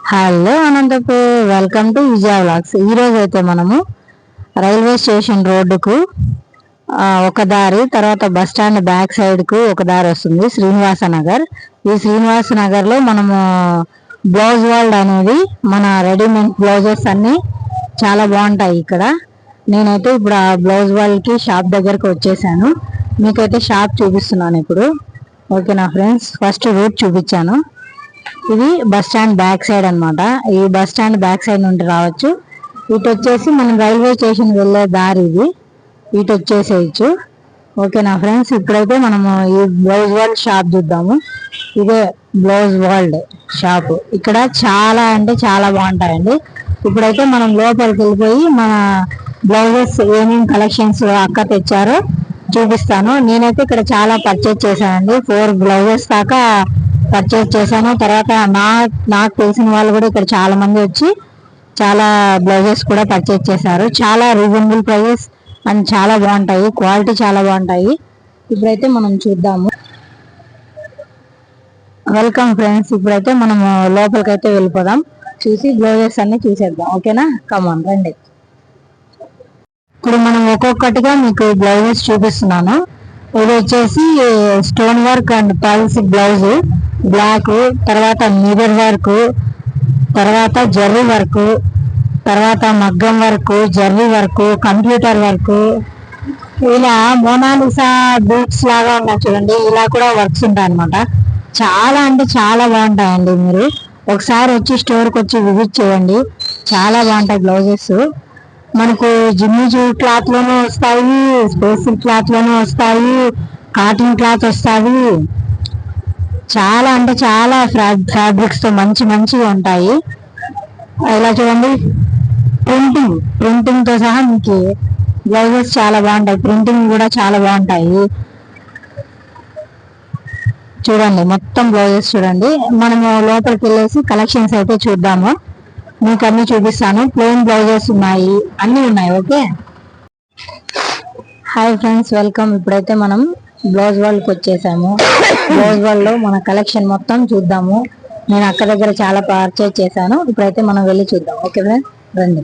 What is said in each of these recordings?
Hello Anantapur, welcome to Vijaya vlogs. ఈరోజు అయితే మనము రైల్వే స్టేషన్ రోడ్డుకు ఒక దారి, తర్వాత బస్ స్టాండ్ బ్యాక్ సైడ్కు ఒక దారి వస్తుంది, శ్రీనివాస నగర్. ఈ శ్రీనివాస నగర్లో మనము బ్లౌజ్ వరల్డ్ అనేది మన రెడీమేడ్ బ్లౌజెస్ అన్నీ చాలా బాగుంటాయి ఇక్కడ. నేనైతే ఇప్పుడు ఆ బ్లౌజ్ వరల్డ్కి షాప్ దగ్గరకు వచ్చేసాను. మీకైతే షాప్ చూపిస్తున్నాను ఇప్పుడు. ఓకేనా ఫ్రెండ్స్, ఫస్ట్ రూట్ చూపించాను. ఇది బస్ స్టాండ్ బ్యాక్ సైడ్ అనమాట. ఈ బస్ స్టాండ్ బ్యాక్ సైడ్ నుండి రావచ్చు. ఇటు వచ్చేసి మనం రైల్వే స్టేషన్ వెళ్ళే దారి ఇది. ఇటు వచ్చేసేయచ్చు. ఓకేనా ఫ్రెండ్స్, ఇప్పుడైతే మనము ఈ బ్లౌజ్ వరల్డ్ షాప్ చూద్దాము. ఇదే బ్లౌజ్ వరల్డ్ షాప్. ఇక్కడ చాలా అంటే చాలా బాగుంటాయండి. ఇప్పుడైతే మనం లోపలికి వెళ్ళిపోయి మన బ్లౌజెస్ ఏమేమి కలెక్షన్స్ అక్క తెచ్చారో చూపిస్తాను. నేనైతే ఇక్కడ చాలా పర్చేజ్ చేశానండి. 4 బ్లౌజెస్ దాకా పర్చేజ్ చేశాను. తర్వాత నాకు తెలిసిన వాళ్ళు కూడా ఇక్కడ చాలా మంది వచ్చి చాలా బ్లౌజెస్ కూడా పర్చేజ్ చేశారు. చాలా రీజనబుల్ ప్రైజెస్ అండ్ చాలా బాగుంటాయి, క్వాలిటీ చాలా బాగుంటాయి. ఇప్పుడైతే మనం చూద్దాము. వెల్కమ్ ఫ్రెండ్స్, ఇప్పుడైతే మనం లోపలికైతే వెళ్ళిపోదాం. చూసి బ్లౌజెస్ అన్ని చూసేద్దాం. ఓకేనా, కమాన్ రండి. ఇప్పుడు మనం ఒక్కొక్కటిగా మీకు బ్లౌజెస్ చూపిస్తున్నాను. ఇది వచ్చేసి stone work and pearls blouse, black, తర్వాత మిర్రర్ వర్క్, తర్వాత జర్రీ వర్క్, తర్వాత మగ్గం work, zari work, computer work, ఇలా మోనాలిసా బూట్స్ లాగా ఉన్నాయి చూడండి. ఇలా కూడా వర్క్స్ ఉంటాయి అనమాట. చాలా అంటే చాలా బాగుంటాయండి. మీరు ఒకసారి వచ్చి స్టోర్కి వచ్చి విజిట్ చేయండి. చాలా బాగుంటాయి బ్లౌజెస్. మనకు జిమ్మిజూ క్లాత్ లోనూ వస్తాయి, స్పెసిల్ క్లాత్ లోనూ వస్తాయి, కాటన్ క్లాత్ వస్తాయి. చాలా అంటే చాలా ఫ్యాబ్రిక్స్ తో మంచి మంచిగా ఉంటాయి. ఇలా చూడండి, ప్రింటింగ్ తో సహా మీకు బ్లౌజెస్ చాలా బాగుంటాయి. ప్రింటింగ్ కూడా చాలా బాగుంటాయి. చూడండి, మొత్తం బ్లౌజెస్ చూడండి. మనము లోపలికి వెళ్ళేసి కలెక్షన్స్ అయితే చూద్దాము. మీకు అన్ని చూపిస్తాను. ప్లెయిన్ బ్లౌజెస్ ఉన్నాయి, అన్ని ఉన్నాయి. Okay, hi friends, welcome. ఇప్పుడైతే మనం బ్లౌజ్ వరల్డ్కి వచ్చేసాము. బ్లౌజ్ వరల్డ్ లో మన కలెక్షన్ మొత్తం చూద్దాము. నేను అక్క దగ్గర చాలా పర్చేజ్ చేశాను. ఇప్పుడైతే మనం వెళ్ళి చూద్దాం. ఓకే ఫ్రెండ్స్, రండి.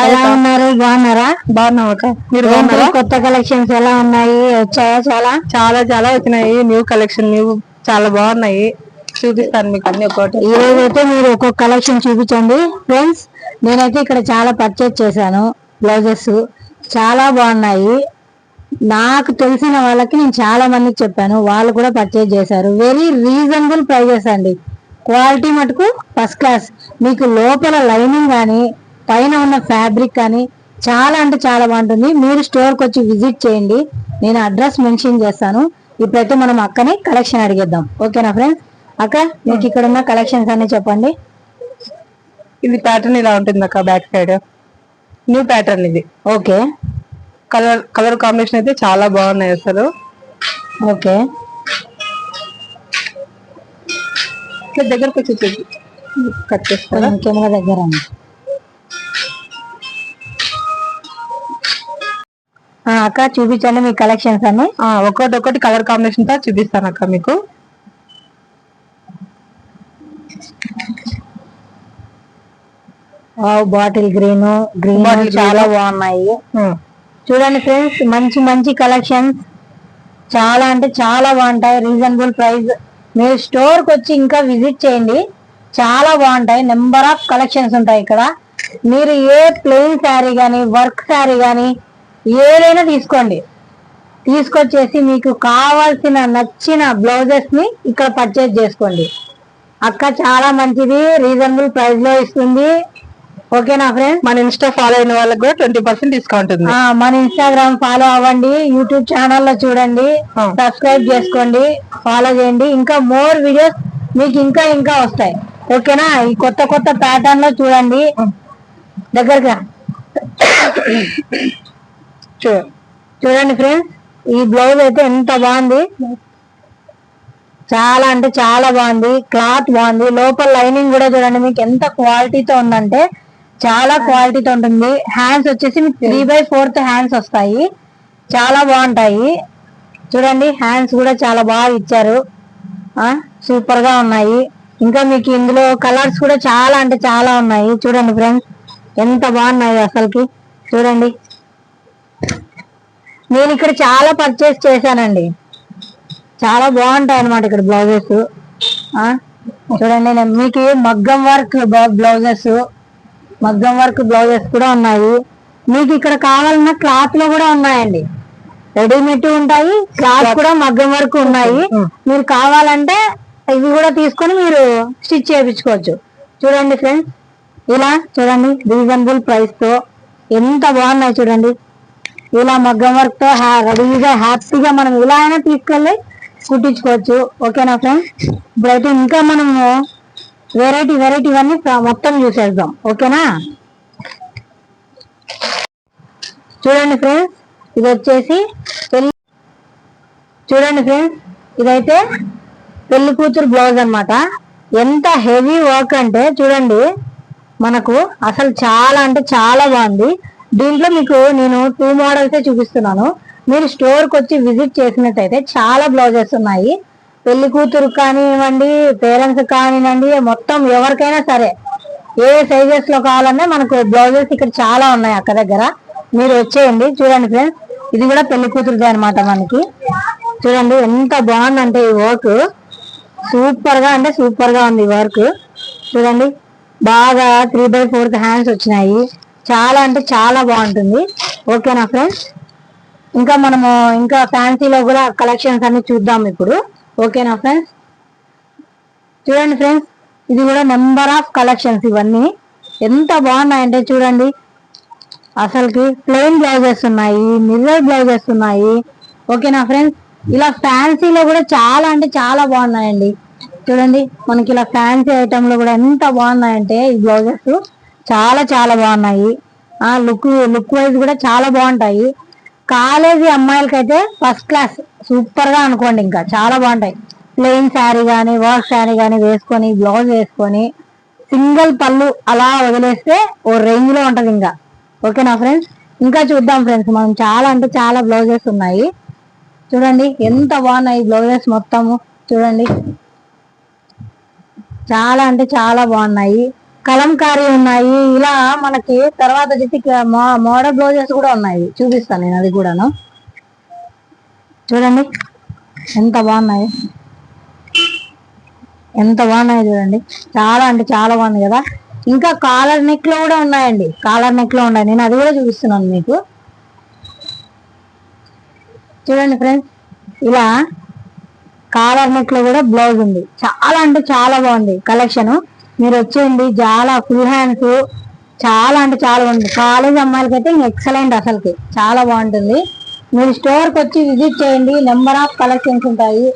ఎలా ఉన్నారు? బాగున్నారా? బాగున్నాం అక్క, మీరు బాగున్నారా? కొత్త కలెక్షన్స్ ఎలా ఉన్నాయి? వచ్చాయా? చాలా చాలా చాలా వచ్చినాయి. న్యూ కలెక్షన్ చాలా బాగున్నాయి. చూపిస్తాను మీకు అన్ని ఒక్కొక్కటి. ఈ రోజు అయితే మీరు ఒక్కొక్క కలెక్షన్ చూపించండి ఫ్రెండ్స్. నేనైతే ఇక్కడ చాలా పర్చేజ్ చేశాను. బ్లౌజెస్ చాలా బాగున్నాయి. నాకు తెలిసిన వాళ్ళకి నేను చాలా మందికి చెప్పాను, వాళ్ళు కూడా పర్చేజ్ చేశారు. వెరీ రీజనబుల్ ప్రైజెస్ అండి. క్వాలిటీ మటుకు ఫస్ట్ క్లాస్. మీకు లోపల లైనింగ్ కానీ పైన ఉన్న ఫ్యాబ్రిక్ కానీ చాలా అంటే చాలా బాగుంటుంది. మీరు స్టోర్కి వచ్చి విజిట్ చేయండి. నేను అడ్రస్ మెన్షన్ చేస్తాను. ఇప్పుడైతే మనం అక్కనే కలెక్షన్ అడిగేద్దాం. ఓకేనా ఫ్రెండ్స్? అక్క, మీకు ఇక్కడ ఉన్న కలెక్షన్స్ అన్ని చెప్పండి. ఇది ప్యాటర్న్ ఇలా ఉంటుంది అక్క, బ్యాక్ సైడ్ న్యూ ప్యాటర్న్ ఇది. ఓకే, కలర్ కాంబినేషన్ అయితే చాలా బాగున్నాయి అసలు. ఓకే, దగ్గరకు వచ్చి కట్ చేస్తారా? కెమెరా దగ్గర అక్క చూపించండి మీ కలెక్షన్స్ అన్ని. ఒక్కొక్కటి కలర్ కాంబినేషన్ తో చూపిస్తాను అక్క మీకు. బాటిల్ గ్రీన్ చాలా బాగున్నాయి. చూడండి ఫ్రెండ్స్, మంచి మంచి కలెక్షన్స్ చాలా అంటే చాలా బాగుంటాయి. Reasonable price. మీరు స్టోర్కి వచ్చి ఇంకా విజిట్ చేయండి. చాలా బాగుంటాయి. నెంబర్ ఆఫ్ కలెక్షన్స్ ఉంటాయి ఇక్కడ. మీరు ఏ ప్లెయిన్ శారీ కానీ వర్క్ శారీ కానీ ఏదైనా తీసుకోండి. తీసుకొచ్చేసి మీకు కావాల్సిన నచ్చిన బ్లౌజెస్ ని ఇక్కడ పర్చేజ్ చేసుకోండి. అక్క చాలా మంచిది, రీజనబుల్ ప్రైస్ లో ఇస్తుంది. ఓకేనా ఫ్రెండ్స్? మన ఇన్స్టా ఫాలో అయిన వాళ్ళకి కూడా 20% డిస్కౌంట్ ఉంది. మన ఇన్స్టాగ్రామ్ ఫాలో అవ్వండి, యూట్యూబ్ ఛానల్లో చూడండి, సబ్స్క్రైబ్ చేసుకోండి, ఫాలో చేయండి. ఇంకా మోర్ వీడియోస్ మీకు ఇంకా ఇంకా వస్తాయి. ఓకేనా? ఈ కొత్త కొత్త ప్యాటర్న్ లో చూడండి. దగ్గరగా చూడండి ఫ్రెండ్స్, ఈ బ్లౌజ్ అయితే ఎంత బాగుంది. చాలా అంటే చాలా బాగుంది. క్లాత్ బాగుంది. లోపల లైనింగ్ కూడా చూడండి మీకు ఎంత క్వాలిటీతో ఉందంటే చాలా క్వాలిటీతో ఉంటుంది. హ్యాండ్స్ వచ్చేసి మీకు 3/4 హ్యాండ్స్ వస్తాయి. చాలా బాగుంటాయి. చూడండి, హ్యాండ్స్ కూడా చాలా బాగా ఇచ్చారు. సూపర్ గా ఉన్నాయి. ఇంకా మీకు ఇందులో కలర్స్ కూడా చాలా అంటే చాలా ఉన్నాయి. చూడండి ఫ్రెండ్స్ ఎంత బాగున్నాయి అసలుకి. చూడండి నేను ఇక్కడ చాలా పర్చేస్ చేశానండి. చాలా బాగుంటాయి అన్నమాట ఇక్కడ బ్లౌజెస్. చూడండి మీకు మగ్గం వర్క్ బ్లౌజెస్ కూడా ఉన్నాయి. మీకు ఇక్కడ కావాలన్న క్లాత్ లో కూడా ఉన్నాయండి. రెడీమేడ్ ఉంటాయి, క్లాత్ కూడా మగ్గం వర్క్ ఉన్నాయి. మీరు కావాలంటే ఇవి కూడా తీసుకొని మీరు స్టిచ్ చేయించుకోవచ్చు. చూడండి ఫ్రెండ్స్ ఇలా చూడండి రీజనబుల్ ప్రైస్ తో ఎంత బాగున్నాయి చూడండి. ఇలా మగ్గం వర్క్ తో రెడీగా హ్యాపీగా మనం ఇలా అయినా తీసుకెళ్ళి కుట్టించుకోవచ్చు. ఓకేనా ఫ్రెండ్స్? ఇప్పుడైతే ఇంకా మనము వెరైటీ అన్ని మొత్తం చూసేద్దాం. ఓకేనా? చూడండి ఫ్రెండ్స్ ఇది వచ్చేసి చూడండి ఫ్రెండ్స్ ఇదైతే పెళ్లి కూతురు బ్లౌజ్ అన్నమాట. ఎంత హెవీ వర్క్ అంటే చూడండి మనకు అసలు చాలా అంటే చాలా బాగుంది. దీంట్లో మీకు నేను 2 మోడల్స్ చూపిస్తున్నాను. మీరు స్టోర్ కి వచ్చి విజిట్ చేసినట్టయితే చాలా బ్లౌజెస్ ఉన్నాయి. పెళ్లి కూతురు కానివ్వండి, పేరెంట్స్ కానివ్వండి, మొత్తం ఎవరికైనా సరే ఏ సైజెస్ లో కావాలన్నా మనకు బ్లౌజెస్ ఇక్కడ చాలా ఉన్నాయి అక్క దగ్గర. మీరు వచ్చేయండి. చూడండి ఫ్రెండ్స్ ఇది కూడా పెళ్లి కూతురుదే అనమాట. మనకి చూడండి ఎంత బాగుందంటే ఈ వర్క్ సూపర్ గా అంటే సూపర్ గా ఉంది వర్క్. చూడండి బాగా 3/4 హ్యాండ్స్ వచ్చినాయి. చాలా అంటే చాలా బాగుంటుంది. ఓకేనా ఫ్రెండ్స్? ఇంకా మనము ఇంకా ఫ్యాన్సీలో కూడా కలెక్షన్స్ అన్ని చూద్దాం ఇప్పుడు. ఓకేనా ఫ్రెండ్స్? చూడండి ఫ్రెండ్స్ ఇది కూడా నెంబర్ ఆఫ్ కలెక్షన్స్. ఇవన్నీ ఎంత బాగున్నాయంటే చూడండి అసలుకి ప్లెయిన్ బ్లౌజెస్ ఉన్నాయి, మిర్రర్ బ్లౌజెస్ ఉన్నాయి. ఓకేనా ఫ్రెండ్స్? ఇలా ఫ్యాన్సీలో కూడా చాలా అంటే చాలా బాగున్నాయండి. చూడండి మనకి ఇలా ఫ్యాన్సీ ఐటమ్ లో కూడా ఎంత బాగున్నాయంటే ఈ బ్లౌజెస్ చాలా చాలా బాగున్నాయి. లుక్ వైజ్ కూడా చాలా బాగుంటాయి. కాలేజీ అమ్మాయిలకైతే ఫస్ట్ క్లాస్ సూపర్ గా అనుకోండి. ఇంకా చాలా బాగుంటాయి. ప్లెయిన్ శారీ కానీ వర్క్ శారీ కానీ వేసుకొని బ్లౌజ్ వేసుకొని సింగిల్ పళ్ళు అలా వదిలేస్తే ఓ రేంజ్ లో ఉంటది ఇంకా. ఓకేనా ఫ్రెండ్స్? ఇంకా చూద్దాం ఫ్రెండ్స్ మనం చాలా అంటే చాలా బ్లౌజెస్ ఉన్నాయి. చూడండి ఎంత బాగున్నాయి బ్లౌజెస్ మొత్తము. చూడండి చాలా అంటే చాలా బాగున్నాయి. కలంకారీ ఉన్నాయి. ఇలా మనకి తర్వాత వచ్చి మోడల్ బ్లౌజెస్ కూడా ఉన్నాయి. చూపిస్తాను నేను అది కూడాను. చూడండి ఎంత బాగున్నాయి చూడండి. చాలా అంటే చాలా బాగుంది కదా. ఇంకా కాలర్ నెక్ లో కూడా ఉన్నాయండి. కాలర్ నెక్ లో ఉన్నాయి. నేను అది కూడా చూపిస్తున్నాను మీకు. చూడండి ఫ్రెండ్స్ ఇలా కాలర్ నెక్ లో కూడా బ్లౌజ్ ఉంది. చాలా అంటే చాలా బాగుంది కలెక్షన్. మీరు వచ్చేయండి. చాలా ఫుల్ హ్యాండ్స్ చాలా అంటే చాలా బాగుంది. కాలేజ్ అమ్మాయిలకి అయితే ఎక్సలెంట్ అసలుకి చాలా బాగుంటుంది. మీరు స్టోర్ కి వచ్చి విజిట్ చేయండి. నెంబర్ ఆఫ్ కలెక్షన్స్ ఉంటాయి,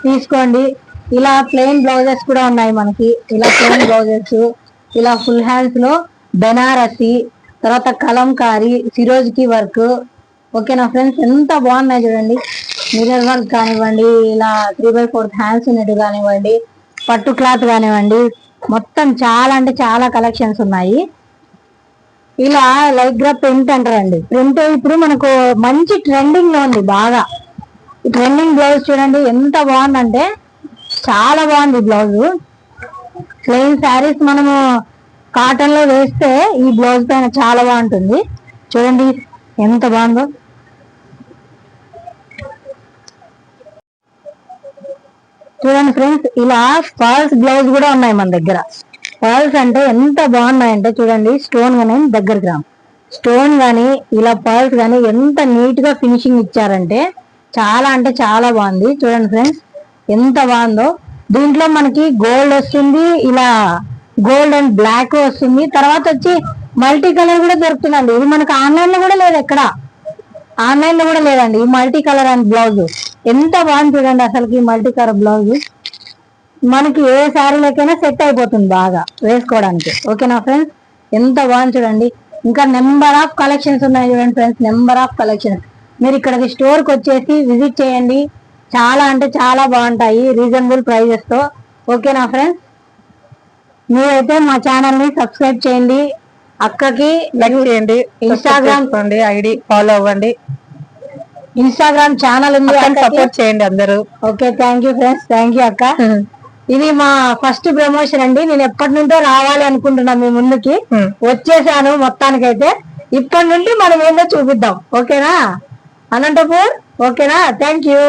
తీసుకోండి. ఇలా ప్లెయిన్ బ్లౌజెస్ కూడా ఉన్నాయి మనకి. ఇలా ప్లెయిన్ బ్లౌజెస్ ఇలా ఫుల్ హ్యాండ్స్ లో బెనారసి, తర్వాత కలంకారీ, సిరోజ్కి వర్క్. ఓకేనా ఫ్రెండ్స్? ఎంత బాగున్నాయి చూడండి. మిర్రర్ వర్క్ కానివ్వండి, ఇలా 3/4 హ్యాండ్స్ ఉన్నట్టు కానివ్వండి, పట్టు క్లాత్ కానివ్వండి, మొత్తం చాలా అంటే చాలా కలెక్షన్స్ ఉన్నాయి. ఇలా లైక్ గా ప్రింట్ అంటారండి. ప్రింట్ ఇప్పుడు మనకు మంచి ట్రెండింగ్ లో ఉంది బాగా. ఈ ట్రెండింగ్ బ్లౌజ్ చూడండి ఎంత బాగుందంటే చాలా బాగుంది బ్లౌజ్. ప్లెయిన్ శారీస్ మనము కాటన్ లో వేస్తే ఈ బ్లౌజ్ పైన చాలా బాగుంటుంది. చూడండి ఎంత బాగుందో. చూడండి ఫ్రెండ్స్ ఇలా పర్ల్స్ బ్లౌజ్ కూడా ఉన్నాయి మన దగ్గర. పర్ల్స్ అంటే ఎంత బాగున్నాయంటే చూడండి. స్టోన్ గానీ దగ్గరికి రా, స్టోన్ గానీ ఇలా పర్ల్స్ గానీ ఎంత నీట్ గా ఫినిషింగ్ ఇచ్చారంటే చాలా అంటే చాలా బాగుంది. చూడండి ఫ్రెండ్స్ ఎంత బాగుందో. దీంట్లో మనకి గోల్డ్ వస్తుంది, ఇలా గోల్డ్ అండ్ బ్లాక్ వస్తుంది. తర్వాత వచ్చి మల్టీ కలర్ కూడా దొరుకుతుందండి. ఇది మనకు ఆన్లైన్ లో కూడా లేదు, ఎక్కడ ఆన్లైన్ లో కూడా లేదండి. ఈ మల్టీ కలర్ అండ్ బ్లౌజ్ ఎంత బాగుంది చూడండి. అసలుకి మల్టీ కలర్ బ్లౌజ్ మనకి ఏ శారీలకైనా సెట్ అయిపోతుంది బాగా వేసుకోవడానికి. ఓకేనా ఫ్రెండ్స్? ఎంత బాగుంది చూడండి. ఇంకా నెంబర్ ఆఫ్ కలెక్షన్స్ ఉన్నాయి చూడండి ఫ్రెండ్స్. Number of collections. మీరు ఇక్కడికి స్టోర్ కి వచ్చేసి విజిట్ చేయండి. చాలా అంటే చాలా బాగుంటాయి రీజనబుల్ ప్రైజెస్ తో. ఓకేనా ఫ్రెండ్స్? మీరైతే మా ఛానల్ ని సబ్స్క్రైబ్ చేయండి, అక్కకి లైక్ చేయండి, ఇన్స్టాగ్రామ్ ఐడి ఫాలో అవ్వండి, ఇన్స్టాగ్రామ్ ఛానల్ ఉంది, సపోర్ట్ చేయండి అందరూ. Okay thank you friends. Thank you అక్క. ఇది మా ఫస్ట్ ప్రమోషన్ అండి. నేను ఎప్పటి నుండో రావాలి అనుకుంటున్నా మీ ముందుకి. వచ్చేసాను మొత్తానికైతే. ఇప్పటి నుండి మనం ఏందో చూపిద్దాం. ఓకేనా అనంతపూర్? ఓకేనా? Thank you.